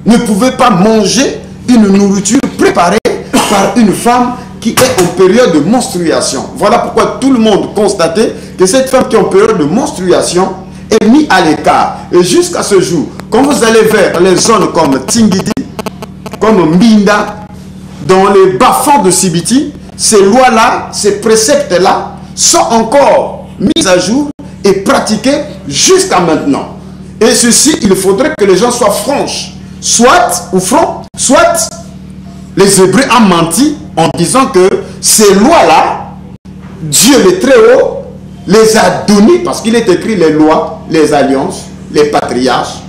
ne pouvaient pas manger une nourriture préparée par une femme qui est en période de menstruation. Voilà pourquoi tout le monde constatait que cette femme qui est en période de menstruation est mise à l'écart. Et jusqu'à ce jour, quand vous allez vers les zones comme Tingidi, comme Mbinda, dans les bas-fonds de Sibiti, ces lois-là, ces préceptes-là sont encore mis à jour et pratiqués jusqu'à maintenant. Et ceci, il faudrait que les gens soient franches, soit ou francs, soit les Hébreux ont menti en disant que ces lois-là, Dieu le Très-Haut les a données, parce qu'il est écrit les lois, les alliances, les patriarches,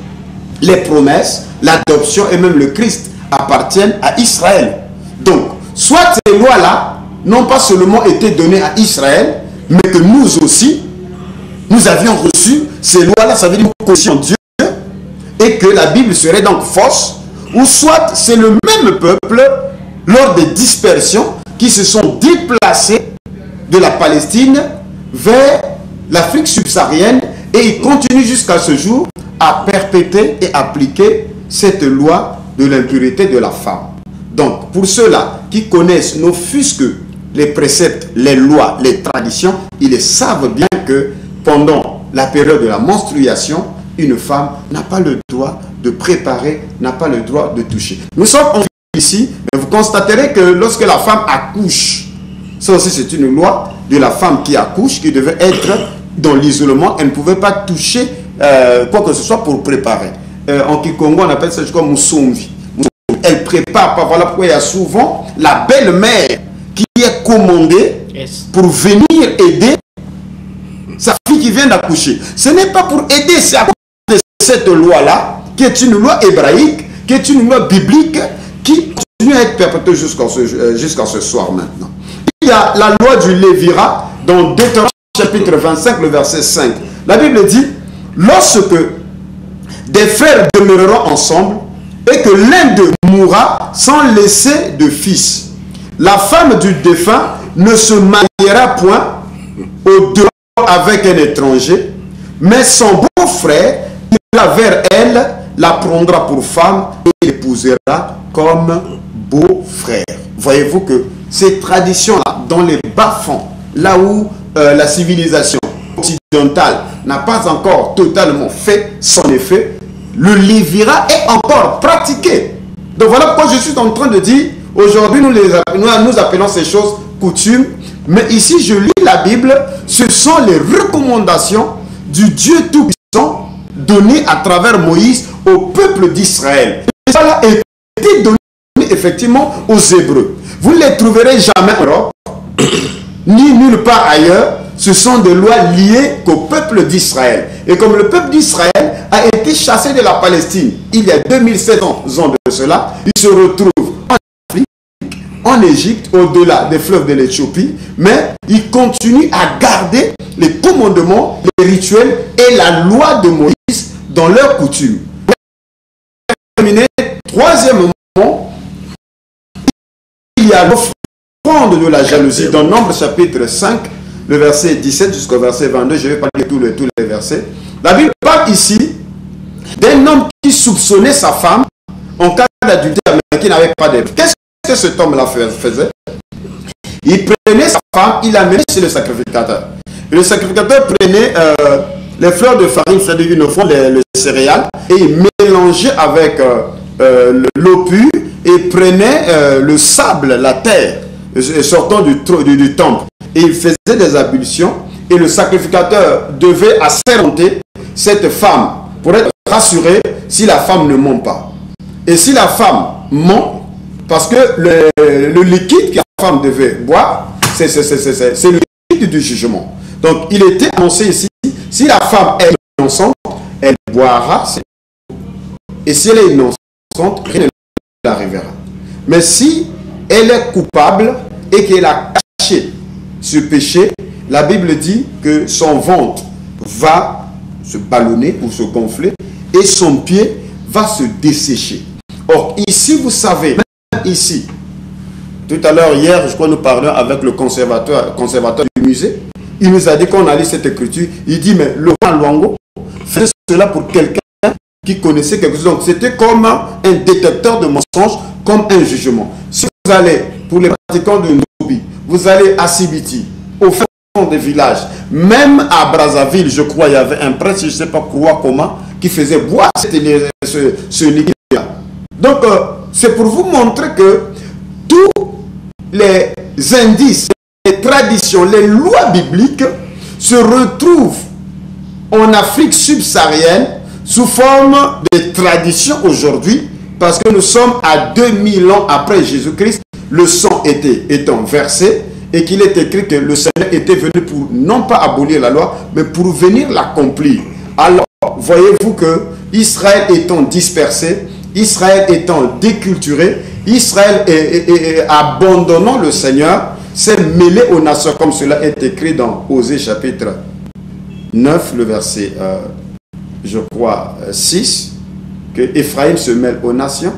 les promesses, l'adoption et même le Christ appartiennent à Israël. Donc, soit ces lois-là n'ont pas seulement été données à Israël, mais que nous aussi, nous avions reçu ces lois-là, ça veut dire que nous connaissions Dieu, et que la Bible serait donc fausse, ou soit c'est le même peuple, lors des dispersions, qui se sont déplacés de la Palestine vers l'Afrique subsaharienne, et ils continuent jusqu'à ce jour à perpétrer et appliquer cette loi de l'impureté de la femme. Donc, pour ceux-là qui connaissent, ne fût-ce que les préceptes, les lois, les traditions, ils savent bien que pendant la période de la menstruation, une femme n'a pas le droit de préparer, n'a pas le droit de toucher. Nous sommes en ici, mais vous constaterez que lorsque la femme accouche, ça aussi c'est une loi de la femme qui accouche, qui devait être dans l'isolement, elle ne pouvait pas toucher quoi que ce soit pour préparer. En Kikongo, on appelle ça comme Musumvi. Elle prépare pas. Voilà pourquoi il y a souvent la belle-mère qui est commandée pour venir aider sa fille qui vient d'accoucher. Ce n'est pas pour aider, c'est à cause de cette loi-là, qui est une loi hébraïque, qui est une loi biblique, qui continue à être perpétuée jusqu'à ce soir maintenant. Il y a la loi du Lévira, dans Deutéronome chapitre 25, le verset 5. La Bible dit, lorsque des frères demeureront ensemble, et que l'un d'eux mourra sans laisser de fils, la femme du défunt ne se mariera point au-delà avec un étranger, mais son beau-frère ira vers elle, la prendra pour femme et l'épousera comme beau-frère. Voyez-vous que ces traditions-là, dans les bas-fonds, là où la civilisation occidentale n'a pas encore totalement fait son effet, le Lévira est encore pratiqué. Donc voilà pourquoi je suis en train de dire, aujourd'hui nous appelons ces choses coutumes, mais ici je lis la Bible, ce sont les recommandations du Dieu Tout-Puissant données à travers Moïse au peuple d'Israël. Et ça a été donné effectivement aux Hébreux. Vous ne les trouverez jamais en Europe, ni nulle part ailleurs. Ce sont des lois liées qu'au peuple d'Israël. Et comme le peuple d'Israël a été chassé de la Palestine il y a 2700 ans de cela, il se retrouve en Afrique, en Égypte, au-delà des fleuves de l'Éthiopie, mais il continue à garder les commandements, les rituels et la loi de Moïse dans leurs coutumes. Troisièmement, il y a l'offrande de la jalousie dans Nombre chapitre 5, le verset 17 jusqu'au verset 22, je ne vais pas lire tous les versets. La Bible parle ici d'un homme qui soupçonnait sa femme en cas d'adultère, mais qui n'avait pas d'elle. Qu'est-ce que cet homme-là faisait? Il prenait sa femme, il l'amenait chez le sacrificateur. Et le sacrificateur prenait les fleurs de farine, c'est-à-dire une offrande, le céréales, et il mélangeait avec l'eau pure et prenait le sable, la terre, sortant du temple. Et il faisait des ablutions et le sacrificateur devait assermenter cette femme pour être rassuré si la femme ne ment pas. Et si la femme ment, parce que le liquide que la femme devait boire, c'est le liquide du jugement. Donc il était annoncé ici, si la femme est innocente, elle boira, et si elle est innocente, rien ne l'arrivera. Mais si elle est coupable et qu'elle a caché ce péché, la Bible dit que son ventre va se ballonner ou se gonfler et son pied va se dessécher. Or, ici, vous savez, même ici, tout à l'heure, hier, je crois nous parlions avec le conservateur du musée, il nous a dit qu'on a lu cette écriture, il dit, mais le roi Luango faisait cela pour quelqu'un qui connaissait quelque chose. Donc, c'était comme un détecteur de mensonges, comme un jugement. Si vous allez, pour les pratiquants de Nobi, vous allez à Sibiti, au fond des villages, même à Brazzaville, je crois, il y avait un prêtre, je ne sais pas comment, qui faisait boire ce liquide-là. Donc, c'est pour vous montrer que tous les indices, les traditions, les lois bibliques se retrouvent en Afrique subsaharienne sous forme de traditions aujourd'hui, parce que nous sommes à 2000 ans après Jésus-Christ, le sang étant versé, et qu'il est écrit que le Seigneur était venu pour non pas abolir la loi, mais pour venir l'accomplir. Alors, voyez-vous que Israël étant dispersé, Israël étant déculturé, Israël abandonnant le Seigneur, s'est mêlé aux nations, comme cela est écrit dans Osée chapitre 9, le verset, je crois, 6, que Ephraïm se mêle aux nations.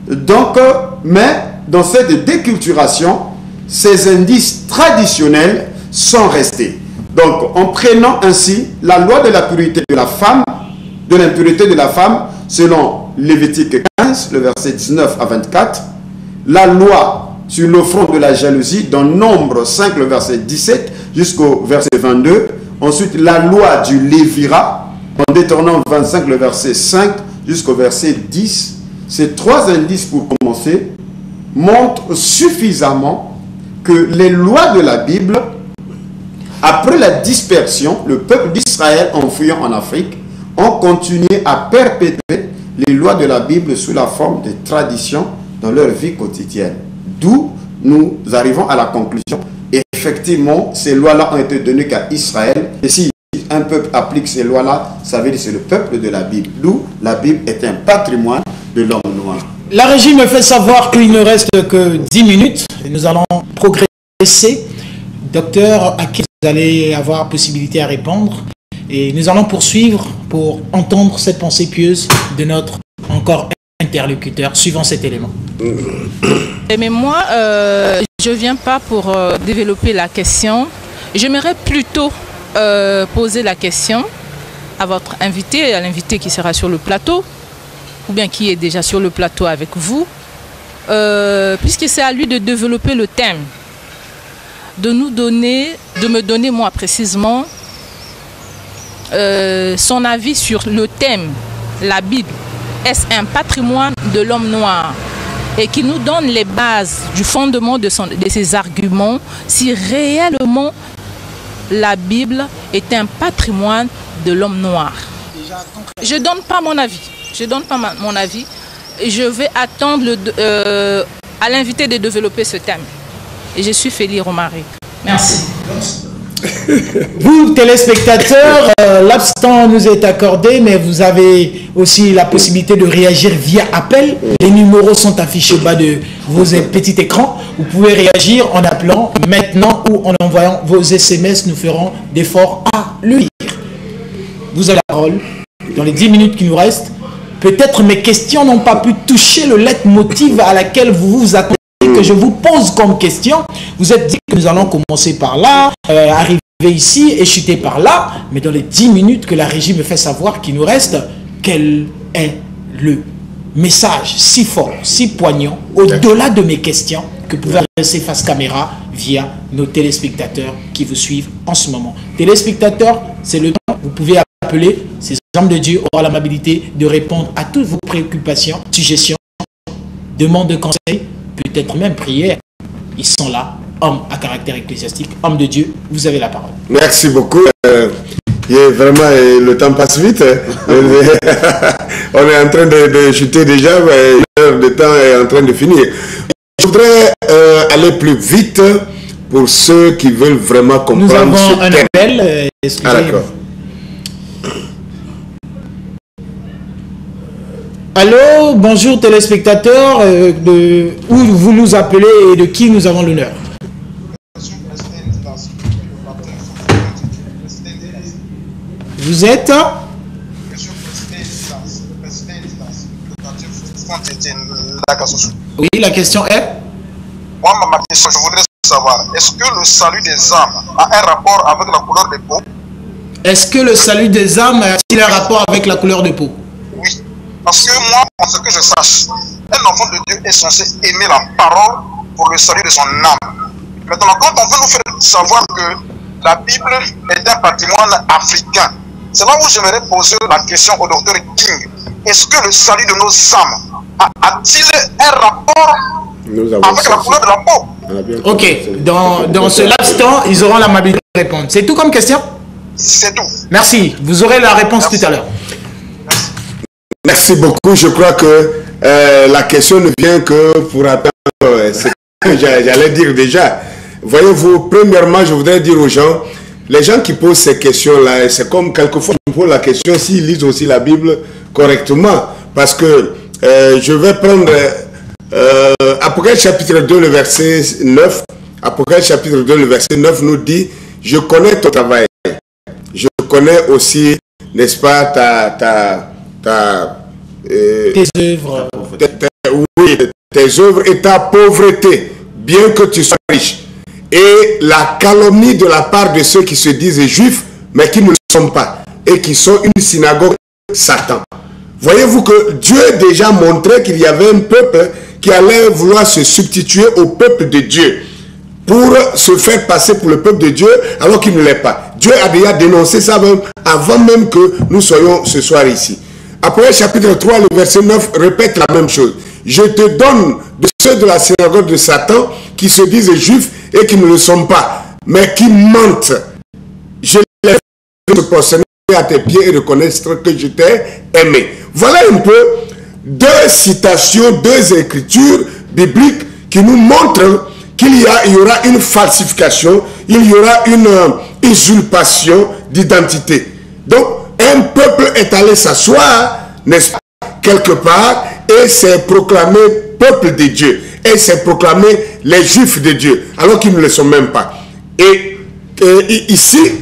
Donc, mais dans cette déculturation, ces indices traditionnels sont restés. Donc, en prenant ainsi la loi de la pureté de la femme, de l'impurité de la femme, selon Lévitique 15, le verset 19 à 24, la loi sur l'offrande de la jalousie, dans Nombre 5, le verset 17 jusqu'au verset 22, ensuite la loi du Lévira, en Deutéronome 25, le verset 5 jusqu'au verset 10, ces 3 indices pour commencer montrent suffisamment que les lois de la Bible, après la dispersion, le peuple d'Israël en fuyant en Afrique, ont continué à perpétrer les lois de la Bible sous la forme de traditions dans leur vie quotidienne. D'où nous arrivons à la conclusion, effectivement, ces lois-là ont été données qu'à Israël. Et si un peuple applique ces lois-là, ça veut dire que c'est le peuple de la Bible. D'où la Bible est un patrimoine de l'homme noir. La régie me fait savoir qu'il ne reste que 10 minutes. Nous allons progresser. Docteur, à qui vous allez avoir possibilité à répondre. Et nous allons poursuivre pour entendre cette pensée pieuse de notre encore interlocuteur suivant cet élément. Mais moi, je ne viens pas pour développer la question. J'aimerais plutôt poser la question à votre invité, à l'invité qui sera sur le plateau, ou bien qui est déjà sur le plateau avec vous, puisque c'est à lui de développer le thème, de me donner moi précisément son avis sur le thème, la Bible. Est-ce un patrimoine de l'homme noir? Et qui nous donne les bases du fondement de ses arguments, si réellement la Bible est un patrimoine de l'homme noir. Je ne donne pas mon avis. Je donne pas mon avis. Je vais attendre à l'invité de développer ce thème. Et je suis Félie Romaric. Merci. Vous, téléspectateurs, l'abstant nous est accordé, mais vous avez aussi la possibilité de réagir via appel. Les numéros sont affichés au bas de vos petits écrans. Vous pouvez réagir en appelant maintenant ou en envoyant vos SMS. Nous ferons d'efforts à le lire. Vous avez la parole dans les 10 minutes qui nous restent. Peut-être mes questions n'ont pas pu toucher le leitmotiv à laquelle vous vous attendez, que je vous pose comme question. Vous êtes dit que nous allons commencer par là, arriver ici et chuter par là, mais dans les 10 minutes que la régie me fait savoir qu'il nous reste, quel est le message si fort, si poignant, au-delà de mes questions, que vous pouvez adresser face caméra via nos téléspectateurs qui vous suivent en ce moment. Téléspectateurs, c'est le temps, vous pouvez appeler, ces hommes de Dieu auront l'amabilité de répondre à toutes vos préoccupations, suggestions, demandes de conseils, peut-être même prières. Ils sont là, hommes à caractère ecclésiastique, hommes de Dieu, vous avez la parole. Merci beaucoup. Vraiment, le temps passe vite. On est en train de chuter déjà, l'heure de temps est en train de finir. Je voudrais aller plus vite pour ceux qui veulent vraiment comprendre. Nous avons un appel. Ah, d'accord. Allô, bonjour téléspectateurs, où vous nous appelez et de qui nous avons l'honneur? Vous êtes? Oui, la question est? Moi, ma question, je voudrais savoir, est-ce que le salut des âmes a un rapport avec la couleur de peau? Est-ce que le salut des âmes a-t-il un rapport avec la couleur de peau? Oui. Parce que moi, en ce que je sache, un enfant de Dieu est censé aimer la parole pour le salut de son âme. Maintenant, quand on veut nous faire savoir que la Bible est un patrimoine africain, c'est là où j'aimerais poser la question au docteur King. Est-ce que le salut de nos âmes a-t-il un rapport avec la couleur de la peau? Ok, dans ce laps-temps, ils auront l'amabilité de répondre. C'est tout comme question? C'est tout. Merci, vous aurez la réponse tout à l'heure. Merci beaucoup. Je crois que la question ne vient que pour attendre ce que j'allais dire déjà. Voyez-vous, premièrement, je voudrais dire aux gens, les gens qui posent ces questions-là, c'est comme quelquefois on pose la question s'ils lisent aussi la Bible correctement. Parce que je vais prendre Apocalypse chapitre 2, le verset 9. Apocalypse chapitre 2, le verset 9 nous dit, je connais ton travail. Je connais aussi, n'est-ce pas, tes œuvres. Oui, tes œuvres et ta pauvreté, bien que tu sois riche. Et la calomnie de la part de ceux qui se disent juifs, mais qui ne le sont pas, et qui sont une synagogue Satan. Voyez-vous que Dieu a déjà montré qu'il y avait un peuple qui allait vouloir se substituer au peuple de Dieu, pour se faire passer pour le peuple de Dieu, alors qu'il ne l'est pas. Dieu a déjà dénoncé ça même avant même que nous soyons ce soir ici. Apocalypse chapitre 3, le verset 9 répète la même chose. Je te donne de ceux de la synagogue de Satan qui se disent juifs et qui ne le sont pas, mais qui mentent. Je les fais se prosterner à tes pieds et reconnaître que je t'ai aimé. Voilà un peu deux citations, deux écritures bibliques qui nous montrent qu'il y aura une falsification, il y aura une usurpation d'identité. Donc, un peuple est allé s'asseoir, n'est-ce pas, quelque part, et s'est proclamé peuple de Dieu, et s'est proclamé les Juifs de Dieu, alors qu'ils ne le sont même pas. Et ici,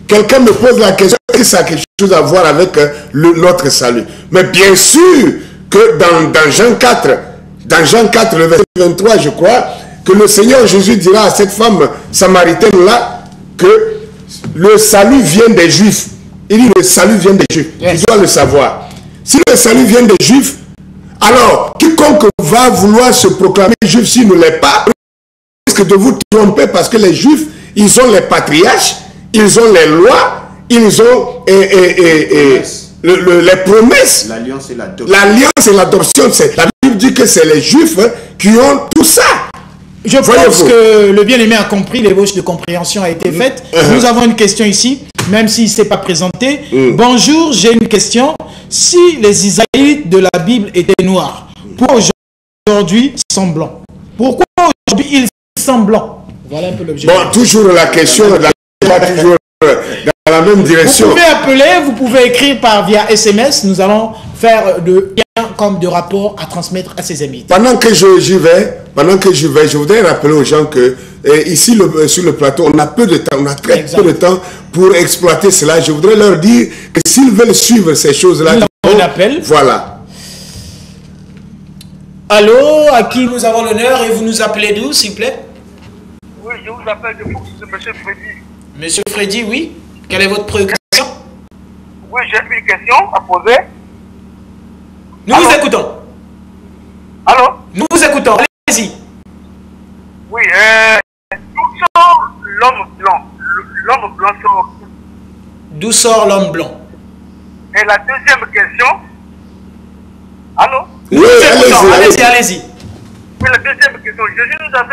quelqu'un me pose la question, est-ce que ça a quelque chose à voir avec notre salut? Mais bien sûr que dans Jean 4, le verset 23, je crois, que le Seigneur Jésus dira à cette femme samaritaine-là que le salut vient des Juifs. Il dit le salut vient des Juifs. Yes. Tu dois le savoir. Si le salut vient des Juifs, alors quiconque va vouloir se proclamer Juif s'il ne l'est pas, risque de vous tromper parce que les Juifs, ils ont les patriarches, ils ont les lois, ils ont les promesses. L'alliance et l'adoption. L'alliance et l'adoption, la Bible dit que c'est les Juifs qui ont tout ça. Je pense que le bien-aimé a compris, l'ébauche de compréhension a été faite. Nous avons une question ici, même s'il ne s'est pas présenté. Bonjour, j'ai une question. Si les Israélites de la Bible étaient noirs, pourquoi aujourd'hui ils sont blancs? Pourquoi aujourd'hui ils sont blancs? Voilà un peu l'objet. Bon, toujours la question, pas toujours dans la même direction. Vous pouvez appeler, vous pouvez écrire via SMS. Nous allons faire de liens comme de rapports à transmettre à ses amis. Pendant que j'y vais, je voudrais rappeler aux gens que ici sur le plateau, on a peu de temps, on a très peu de temps pour exploiter cela. Je voudrais leur dire que s'ils veulent suivre ces choses-là, on appelle. Voilà. Allô, à qui nous avons l'honneur et vous nous appelez d'où, s'il vous plaît? Oui, je vous appelle de Fuchs, c'est M. Freddy. Monsieur Freddy, oui. Quelle est votre préoccupation? Oui, j'ai une question à poser. Nous vous écoutons. Allô? Nous vous écoutons. Allez-y. Oui, d'où sort l'homme blanc? L'homme blanc sort. D'où sort l'homme blanc? Et la deuxième question. Allô? Nous vous écoutons. Allez-y. Oui, la deuxième question. Jésus nous a dit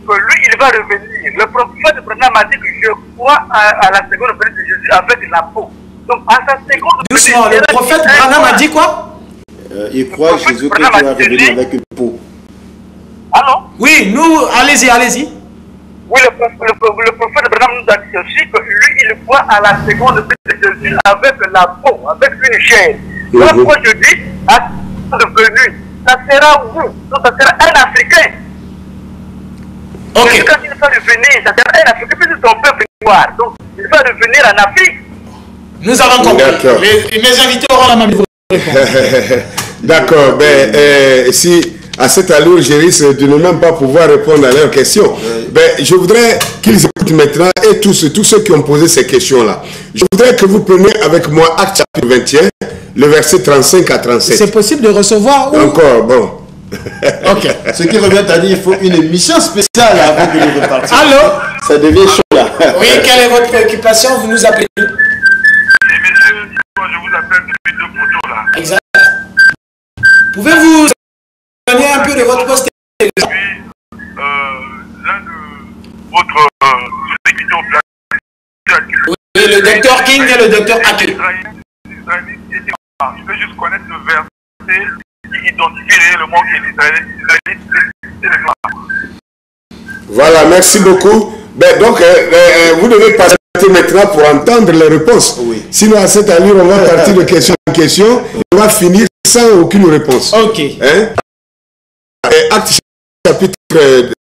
que lui, il va revenir. Le prophète Branham a dit que je crois à la seconde venue de Jésus avec la peau. Donc, à sa seconde venue... Doucement, le prophète Branham a dit quoi? Il croit à Jésus que tu vas revenir avec une peau. Allô? Oui, nous, allez-y. Oui, le prophète Branham nous a dit aussi que lui, il croit à la seconde venue de Jésus avec la peau, avec une chair. Donc, moi, je dis, à la seconde venue, ça sera vous, donc ça sera un Africain. Ok. Quand il va revenir, ça sera un Africain, puisque son peuple est noir. Donc, il va revenir en Afrique. Nous avons compris. Mes invités auront la même réponse. D'accord. Si à cette allure, je risque de ne même pas pouvoir répondre à leurs questions, je voudrais qu'ils écoutent maintenant, et tous ceux qui ont posé ces questions-là. Je voudrais que vous preniez avec moi Acte chapitre 21, le verset 35 à 37. C'est possible de recevoir ou... Encore, bon. Ok. Ce qui revient à dire, il faut une émission spéciale avant de nous repartir. Allô? Ça devient chaud là. Oui, quelle est votre préoccupation? Vous nous appelez? Et monsieur, je vous appelle depuis 2 photos là. Exact. Pouvez-vous donner un peu de votre poste? Puis, l'un de votre émission oui, le docteur King et le docteur Aki. Je veux juste connaître le verset qui identifie réellement qui est l'Israélite et le noir. Voilà, merci beaucoup. Donc, vous devez passer maintenant pour entendre les réponses. Oui. Sinon, à cette allure, on va partir de question en question. On va finir sans aucune réponse. Ok. Acte chapitre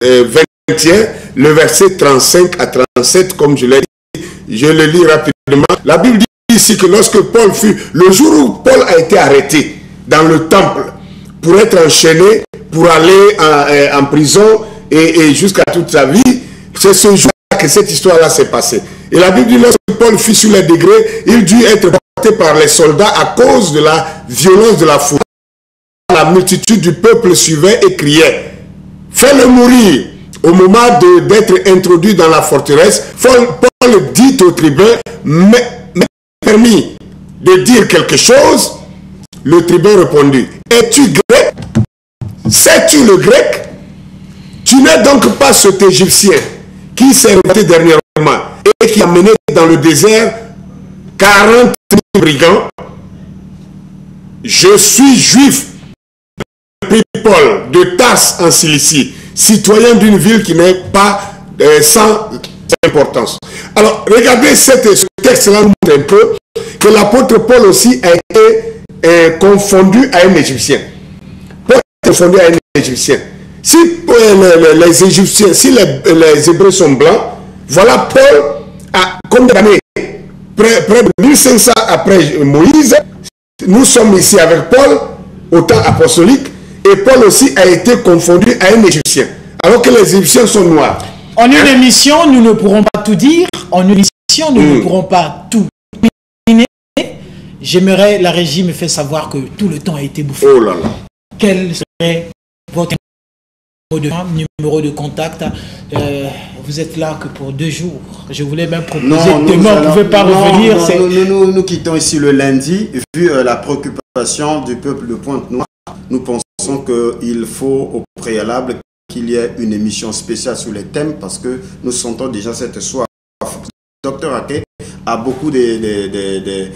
21, le verset 35 à 37, comme je l'ai dit, je le lis rapidement. La Bible dit ici que lorsque Paul fut, le jour où Paul a été arrêté dans le temple pour être enchaîné, pour aller en prison et jusqu'à toute sa vie, c'est ce jour-là que cette histoire-là s'est passée. Et la Bible dit lorsque Paul fut sur les degrés, il dut être porté par les soldats à cause de la violence de la foule. La multitude du peuple suivait et criait, fais-le mourir. Au moment d'être introduit dans la forteresse, Paul Paul dit au tribun, mais permis de dire quelque chose. Le tribun répondit, es-tu grec? Sais-tu le grec? Tu n'es donc pas cet Égyptien qui s'est révolté dernièrement et qui a mené dans le désert 40 brigands. Je suis juif, Paul, de Tarse en Cilicie, citoyen d'une ville qui n'est pas sans importance. Alors, regardez ce texte-là nous montre un peu que l'apôtre Paul aussi a été confondu à un Égyptien. Paul a été confondu à un Égyptien. Si les Égyptiens, si les Hébreux sont blancs, voilà Paul a condamné près de 1500 après Moïse. Nous sommes ici avec Paul au temps apostolique et Paul aussi a été confondu à un Égyptien, alors que les Égyptiens sont noirs. En une émission, nous ne pourrons pas tout dire. En une émission, nous ne pourrons pas tout terminer. J'aimerais, la régie me fait savoir que tout le temps a été bouffé. Oh là là. Quel serait votre numéro de contact? Vous êtes là que pour 2 jours. Je voulais même proposer demain, on ne pouvait pas revenir. Nous quittons ici le lundi. Vu la préoccupation du peuple de Pointe-Noire, nous pensons qu'il faut au préalable qu'il y ait une émission spéciale sur les thèmes parce que nous sentons déjà cette soif. Docteur Ake a beaucoup de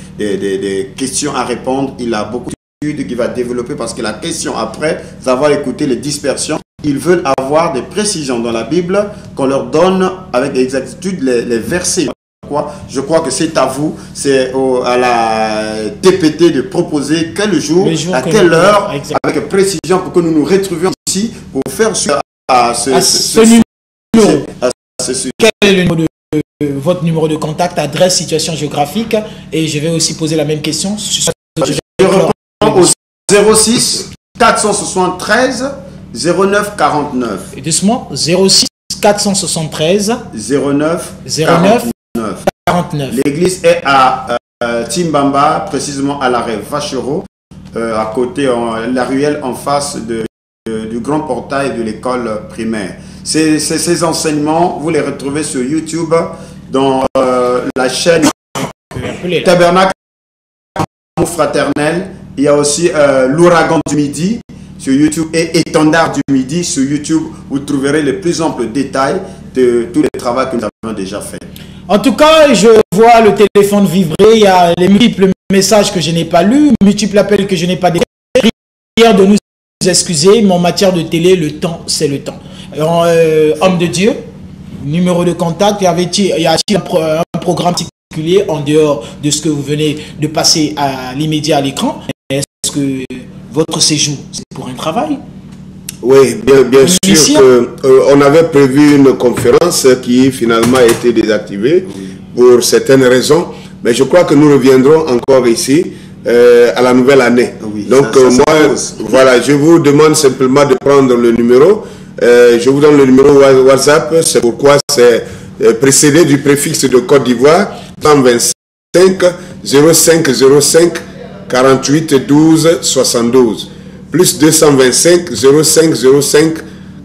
questions à répondre. Il a beaucoup d'études qu'il va développer parce que la question après avoir écouté les dispersions, ils veulent avoir des précisions dans la Bible, qu'on leur donne avec exactitude les versets. Je crois que c'est à vous, c'est à la TPT de proposer quel jour, à quelle heure, avec précision pour que nous nous retrouvions ici pour faire ce numéro. Quel est le numéro votre numéro de contact, adresse, situation géographique? Et je vais aussi poser la même question. Je reprends au 06 473 09 49. Et doucement, 06 473 09 49. L'église est à Timbamba, précisément à l'arrêt Vachereau, à côté, la ruelle en face du grand portail de l'école primaire. Ces enseignements, vous les retrouvez sur YouTube dans la chaîne Tabernacle Fraternel. Il y a aussi l'Ouragan du Midi sur YouTube et Étendard du Midi sur YouTube. Vous trouverez les plus amples détails de tous les travaux que nous avons déjà fait. En tout cas, je vois le téléphone vibrer. Il y a les multiples messages que je n'ai pas lus, multiples appels que je n'ai pas déclarés. Prière de nous excuser, mais en matière de télé, le temps, c'est le temps. Alors, homme de Dieu, numéro de contact, y a-t-il un programme particulier en dehors de ce que vous venez de passer à l'immédiat à l'écran? Est-ce que votre séjour, c'est pour un travail? Oui, bien sûr qu'on avait prévu une conférence qui finalement a été désactivée pour certaines raisons, mais je crois que nous reviendrons encore ici à la nouvelle année. Oui, donc voilà, je vous demande simplement de prendre le numéro. Je vous donne le numéro WhatsApp, c'est pourquoi c'est précédé du préfixe de Côte d'Ivoire, 125 0505 48 12 72, plus 225 05 05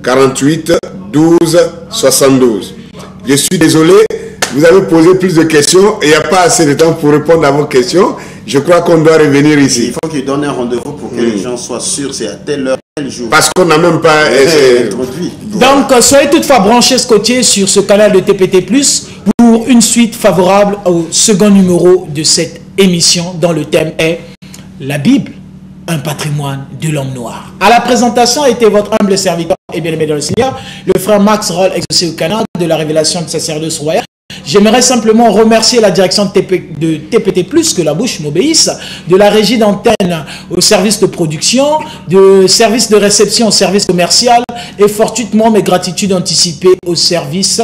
48 12 72. Je suis désolé, vous avez posé plus de questions et il n'y a pas assez de temps pour répondre à vos questions. Je crois qu'on doit revenir ici. Il faut qu'il donne un rendez-vous pour que les gens soient sûrs, c'est à telle heure, tel jour. Parce qu'on n'a même pas introduit. Donc, soyez toutefois branchés, scotchés sur ce canal de TPT+, pour une suite favorable au second numéro de cette émission dont le thème est la Bible, un patrimoine de l'homme noir. À la présentation était votre humble serviteur et bien-aimé dans le Seigneur, le frère Max Roll, exaucé au Canada de la révélation de sacerdoce royal. J'aimerais simplement remercier la direction de TPT+, que la bouche m'obéisse, de la régie d'antenne au service de production, de service de réception au service commercial et fortuitement mes gratitudes anticipées au service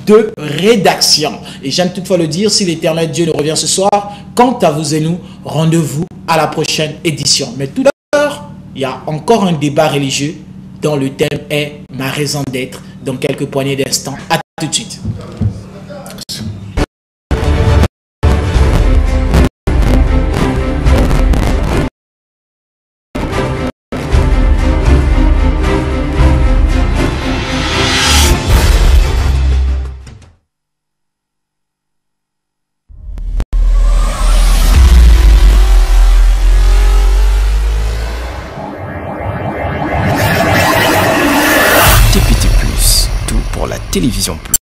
de rédaction. Et j'aime toutefois le dire, si l'Éternel Dieu nous revient ce soir, quant à vous et nous, rendez-vous à la prochaine édition. Mais tout d'abord, il y a encore un débat religieux dont le thème est ma raison d'être dans quelques poignées d'instants. À tout de suite. Télévision Plus.